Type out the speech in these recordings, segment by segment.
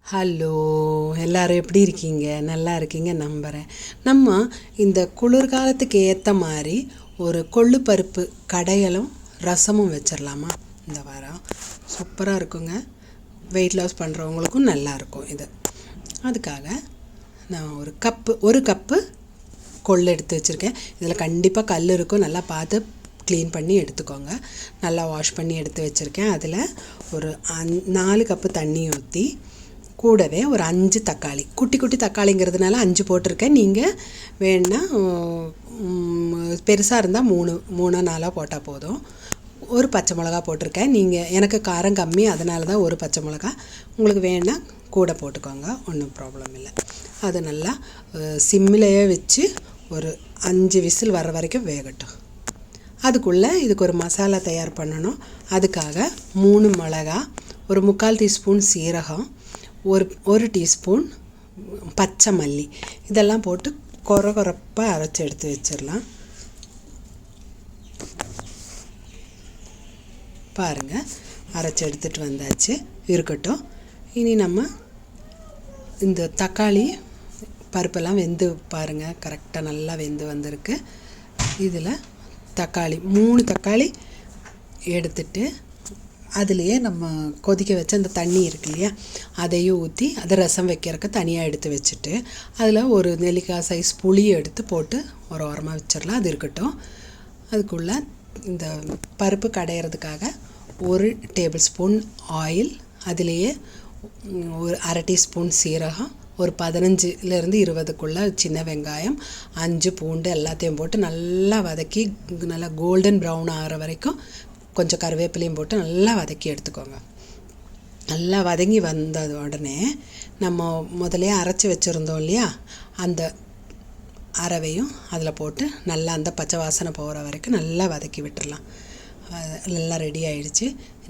Hello, எல்லோரும் எப்படி இருக்கீங்க? நல்லா இருக்கீங்க நம்புகிறேன். நம்ம இந்த குளிர்காலத்துக்கு ஏற்ற மாதிரி ஒரு கொள்ளு பருப்பு கடையலும் ரசமும் வச்சிடலாமா? இந்த வாரம் சூப்பராக இருக்குங்க. வெயிட் லாஸ் பண்ணுறவங்களுக்கும் நல்லாயிருக்கும் இது. அதுக்காக நான் ஒரு கப்பு கொள்ளு எடுத்து வச்சுருக்கேன். இதில் கண்டிப்பாக கல் இருக்கும், நல்லா பார்த்து க்ளீன் பண்ணி எடுத்துக்கோங்க. நல்லா வாஷ் பண்ணி எடுத்து வச்சுருக்கேன். அதில் ஒரு 4 கப்பு தண்ணி ஊற்றி கூடவே ஒரு 5 தக்காளி, குட்டி குட்டி தக்காளிங்கிறதுனால 5 போட்டிருக்கேன். நீங்கள் வேணால் பெருசாக இருந்தால் 3-4 போட்டால் போதும். ஒரு பச்சை மிளகா போட்டிருக்கேன். எனக்கு காரம் கம்மி, அதனால தான் ஒரு பச்சை மிளகா. உங்களுக்கு வேணால் கூட போட்டுக்கோங்க, ஒன்றும் ப்ராப்ளம் இல்லை. அது நல்லா சிம்மிலேயே வச்சு ஒரு 5 விசில் வர வரைக்கும் வேகட்டும். அதுக்குள்ளே இதுக்கு ஒரு மசாலா தயார் பண்ணணும். அதுக்காக 3 மிளகா, ஒரு 3/4 டீஸ்பூன் சீரகம், ஒரு டீஸ்பூன் பச்சை மல்லி, இதெல்லாம் போட்டு கொரப்பாக அரைச்சி எடுத்து வச்சிடலாம். பாருங்கள், அரைச்சி எடுத்துகிட்டு வந்தாச்சு, இருக்கட்டும். இனி நம்ம இந்த தக்காளி பருப்பெல்லாம் வெந்து பாருங்கள், கரெக்டாக நல்லா வெந்து வந்திருக்கு. இதில் 3 தக்காளி எடுத்துட்டு அதுலேயே நம்ம கொதிக்க வச்ச அந்த தண்ணி இருக்கு இல்லையா, அதையும் ஊற்றி அதை ரசம் வைக்கிறதுக்கு தனியாக எடுத்து வச்சுட்டு அதில் ஒரு நெல்லிக்காய் சைஸ் புளியை எடுத்து போட்டு ஒரு ஓரமாக வச்சிடலாம். அது இருக்கட்டும். அதுக்குள்ளே இந்த பருப்பு கடையிறதுக்காக 1 டேபிள் ஸ்பூன் ஆயில், அதுலேயே ஒரு 1/2 டீஸ்பூன் சீரகம், ஒரு 15லேருந்து 20க்குள்ளே சின்ன வெங்காயம், 5 பூண்டு எல்லாத்தையும் போட்டு நல்லா வதக்கி நல்லா கோல்டன் ப்ரௌன் ஆகிற வரைக்கும் கொஞ்சம் கருவேப்பிலையும் போட்டு நல்லா வதக்கி எடுத்துக்கோங்க. நல்லா வதங்கி வந்த உடனே நம்ம முதலே அரைச்சி வச்சுருந்தோம் இல்லையா, அந்த அரவையும் அதில் போட்டு நல்லா அந்த பச்சை வாசனை போகிற வரைக்கும் நல்லா வதக்கி விட்டுடலாம். நல்லா ரெடி ஆகிடுச்சு.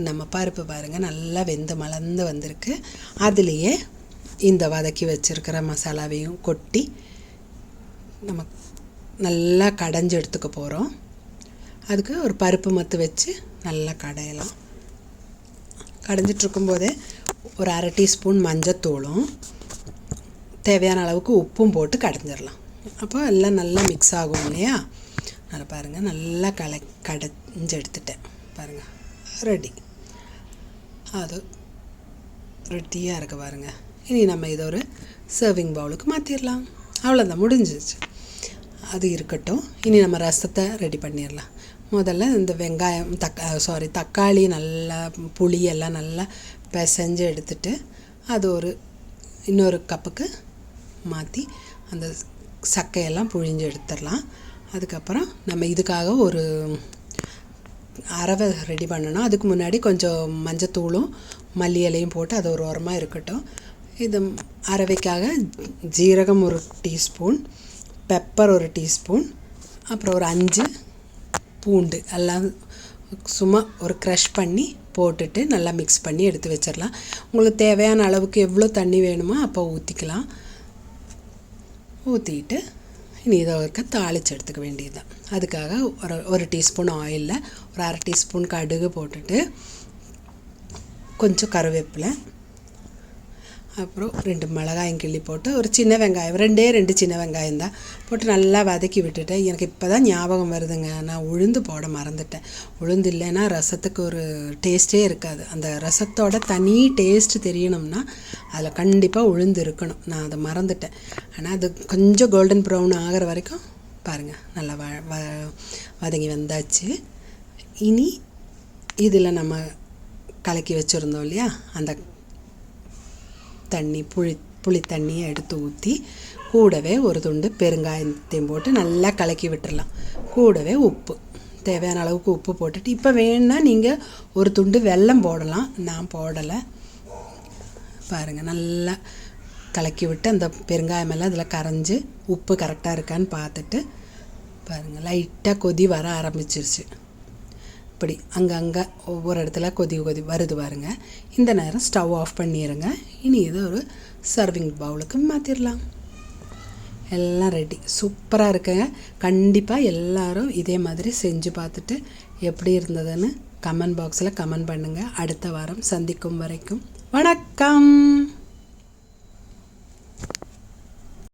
நம்ம பருப்பு பாருங்கள், நல்லா வெந்து மலர்ந்து வந்திருக்கு. அதுலேயே இந்த வதக்கி வச்சுருக்கிற மசாலாவையும் கொட்டி நம்ம நல்லா கடைஞ்சி எடுத்துக்க போகிறோம். அதுக்கு ஒரு பருப்பு மத்து வச்சு நல்லா கடையலாம். கடைஞ்சிட்ருக்கும்போதே ஒரு 1/2 டீஸ்பூன் மஞ்சத்தூளும் தேவையான அளவுக்கு உப்பும் போட்டு கடைஞ்சிடலாம். அப்போ எல்லாம் நல்லா மிக்ஸ் ஆகும் இல்லையா. நல்லா பாருங்கள், நல்லா கடைஞ்சி எடுத்துட்டேன் பாருங்கள், ரெடி. அது ரெடியாக இருக்குது பாருங்கள். இனி நம்ம இதை ஒரு சர்விங் பவுலுக்கு மாற்றிடலாம். அவ்வளோதான், முடிஞ்சிச்சு. அது இருக்கட்டும். இனி நம்ம ரசத்தை ரெடி பண்ணிடலாம். முதல்ல இந்த வெங்காயம் தக்காளி நல்லா புளியெல்லாம் நல்லா பிசைஞ்சு எடுத்துட்டு அது இன்னொரு கப்புக்கு மாற்றி அந்த சக்கையெல்லாம் புழிஞ்சு எடுத்துடலாம். அதுக்கப்புறம் நம்ம இதுக்காக ஒரு அரவை ரெடி பண்ணணும். அதுக்கு முன்னாடி கொஞ்சம் மஞ்சத்தூளும் மல்லி இலையும் போட்டு அது ஒரு ஓரமாக இருக்கட்டும். இது அரவைக்காக ஜீரகம் 1 டீஸ்பூன், பெப்பர் 1 டீஸ்பூன், அப்புறம் ஒரு 5 பூண்டு எல்லாம் சும்மா ஒரு க்ரஷ் பண்ணி போட்டுட்டு நல்லா மிக்ஸ் பண்ணி எடுத்து வச்சிடலாம். உங்களுக்கு தேவையான அளவுக்கு எவ்வளோ தண்ணி வேணுமோ அப்போ ஊற்றிக்கலாம். ஊற்றிட்டு இனி இதை தாளித்து எடுத்துக்க வேண்டியது தான். அதுக்காக ஒரு டீஸ்பூன் ஆயிலில் ஒரு 1/2 டீஸ்பூன் கடுகு போட்டுட்டு கொஞ்சம் கருவேப்பிலை, அப்புறம் 2 மிளகாயும் கிள்ளி போட்டு ஒரு சின்ன வெங்காயம், 2 சின்ன வெங்காயம் தான் போட்டு நல்லா வதக்கி விட்டுட்டேன். எனக்கு இப்போ தான் ஞாபகம் வருதுங்க, நான் உளுந்து போட மறந்துட்டேன். உளுந்து இல்லைன்னா ரசத்துக்கு ஒரு டேஸ்ட்டே இருக்காது. அந்த ரசத்தோட தனி டேஸ்ட்டு தெரியணும்னா அதில் கண்டிப்பாக உளுந்து இருக்கணும். நான் அதை மறந்துட்டேன். ஆனால் அது கொஞ்சம் கோல்டன் ப்ரௌன் ஆகிற வரைக்கும் பாருங்கள் நல்லா வதங்கி வந்தாச்சு. இனி இதில் நம்ம கலக்கி வச்சுருந்தோம் இல்லையா, அந்த புளி தண்ணியை எடுத்து ஊற்றி கூடவே ஒரு துண்டு பெருங்காயத்தையும் போட்டு நல்லா கலக்கி விட்டுடலாம். கூடவே உப்பு, தேவையான அளவுக்கு உப்பு போட்டுட்டு இப்போ வேணுன்னா நீங்கள் ஒரு துண்டு வெல்லம் போடலாம், நான் போடலை. பாருங்கள், நல்லா கலக்கி விட்டு அந்த பெருங்காயமெல்லாம் இதில் கரைஞ்சி உப்பு கரெக்டாக இருக்கான்னு பார்த்துட்டு பாருங்கள், லைட்டாக கொதி வர ஆரம்பிச்சிருச்சு. இப்படி அங்கங்கே ஒவ்வொரு இடத்துல கொதி வருது பாருங்க. இந்த நேரம் ஸ்டவ் ஆஃப் பண்ணிடுங்க. இனி இதை ஒரு சர்விங் பவுலுக்கு மாற்றிடலாம். எல்லாம் ரெடி, சூப்பராக இருக்குங்க. கண்டிப்பாக எல்லோரும் இதே மாதிரி செஞ்சு பார்த்துட்டு எப்படி இருந்ததுன்னு கமெண்ட் பாக்ஸில் கமெண்ட் பண்ணுங்கள். அடுத்த வாரம் சந்திக்கும் வரைக்கும் வணக்கம்.